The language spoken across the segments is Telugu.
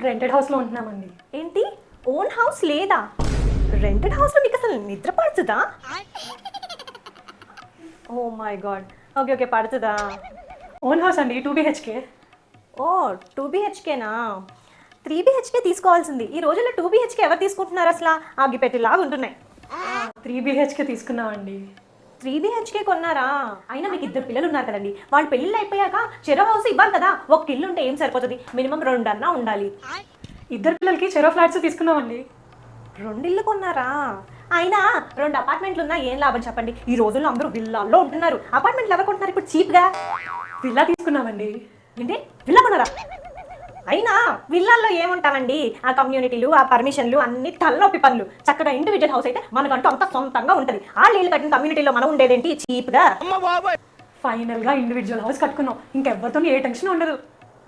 రెంటెడ్ హౌస్లో ఉంటున్నామండి. ఏంటి, ఓన్ హౌస్ లేదా? రెంటెడ్ హౌస్లో మీకు అసలు నిద్ర పడుతుందా? Oh my god. Okay okay, పడుతుందా? ఓన్ హౌస్ అండి, 2 BHK. ఓ 2 BHKనా? 3 BHK తీసుకోవాల్సింది. ఈ రోజుల్లో 2 BHK ఎవరు తీసుకుంటున్నారు అసలు? ఆగిపెట్టేలాగా ఉంటున్నాయి. 3 BHK తీసుకున్నామండి. 3 BHK కొన్నారా? అయినా మీకు 2 పిల్లలు ఉన్నారు కదండి, వాళ్ళ పెళ్ళిళ్ళు అయిపోయాక చెరో హౌస్ ఇవ్వాలి కదా. ఒక ఇల్లు ఉంటే ఏం సరిపోతుంది, మినిమం 2 అన్నా ఉండాలి. 2 పిల్లలకి చెరో ఫ్లాట్స్ తీసుకున్నామండి. 2 ఇల్లు కొన్నారా? అయినా 2 అపార్ట్మెంట్లు ఉన్నా ఏం లాభం చెప్పండి. ఈ రోజుల్లో అందరూ విల్లాల్లో ఉంటున్నారు. అపార్ట్మెంట్లు ఎవరు కొంటున్నారు ఇప్పుడు చీప్గా? విల్లా తీసుకున్నామండి. ఏంటి, విల్లా కొన్నారా? అయినా విల్లాల్లో ఏముంటామండి, ఆ కమ్యూనిటీలు, ఆ పర్మిషన్లు అన్ని తలనొప్పి పనులు. చక్కగా ఇండివిజువల్ హౌస్ అయితే మనకంటూ అంత సొంతంగా ఉంటుంది. ఆ నీళ్ళు కట్టిన కమ్యూనిటీలో మనం ఉండేదేంటి చీప్గా. ఫైనల్గా ఇండివిజువల్ హౌస్ కట్టుకున్నాం. ఇంకెవ్వరితో ఏ టెన్షన్ ఉండదు.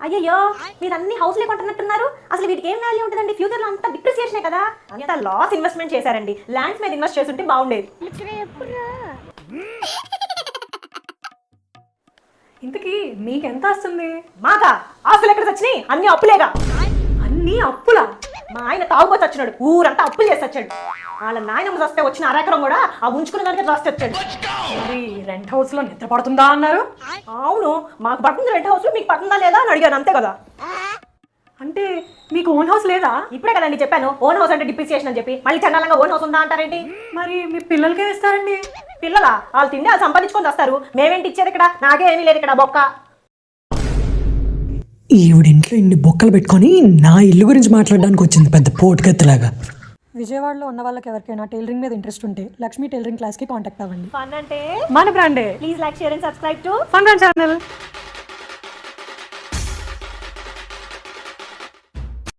అయ్యయ్యో, మీరు అన్ని హౌస్లే కొంటున్నట్టున్నారు. అసలు వీటికి ఏం వాల్యూ ఉంటుందండి? ఫ్యూచర్లో అంతా డిప్రిసియేషనే కదా. అంత లాస్ ఇన్వెస్ట్మెంట్ చేశారండి. ల్యాండ్స్ మీద ఇన్వెస్ట్ చేస్తుంటే బాగుండేది. ఇంతకీ మీకెంత వస్తుంది? మాకా ఆస్తులు ఎక్కడ వచ్చినాయి? అన్ని అప్పులేగా. అన్నీ అప్పులా? మా ఆయన తాగుపోతే వచ్చినాడు, ఊరంతా అప్పులు చేసి వచ్చాడు. వాళ్ళ నాయనమ్మ వస్తే వచ్చిన అరెకరం కూడా ఆ ఉంచుకున్న దానికి రాసి వచ్చాడు. మరి రెంట్ హౌస్లో నిద్ర పడుతుందా అన్నారు? అవును, మాకు పడుతుంది రెంట్ హౌస్, మీకు పడుతుందా లేదా అని అడిగాను, అంతే కదా. అంటే మీకు ఓన్ హౌస్ లేదా? ఇప్పుడే కదండి చెప్పాను, ఓన్ హౌస్ అంటే డిప్రిసియేషన్ అని చెప్పి. మళ్ళీ చండాలంగా ఓన్ హౌస్ ఉందా అంటారేంటి? మరి మీ పిల్లలకే ఇస్తారండి? పిల్లలా? వాళ్ళు తిండి వాళ్ళు సంపాదించుకొని వస్తారు. మేమేంటి ఇచ్చేది ఇక్కడ? నాకే ఏమీ లేదు ఇక్కడ, బొక్క. ఈవిడింట్లో ఇన్ని బొక్కలు పెట్టుకొని నా ఇల్లు గురించి మాట్లాడడానికి వచ్చింది పెద్ద పోటుకెత్తలాగా. విజయవాడలో ఉన్న వాళ్ళకి ఎవరికైనా టైలరింగ్ మీద ఇంట్రెస్ట్ ఉంటే లక్ష్మీ టైలరింగ్ క్లాస్కి కాంటాక్ట్ అవ్వండి. ఫన్ అంటే మన బ్రాండే. Please like, share and subscribe to Fun channel.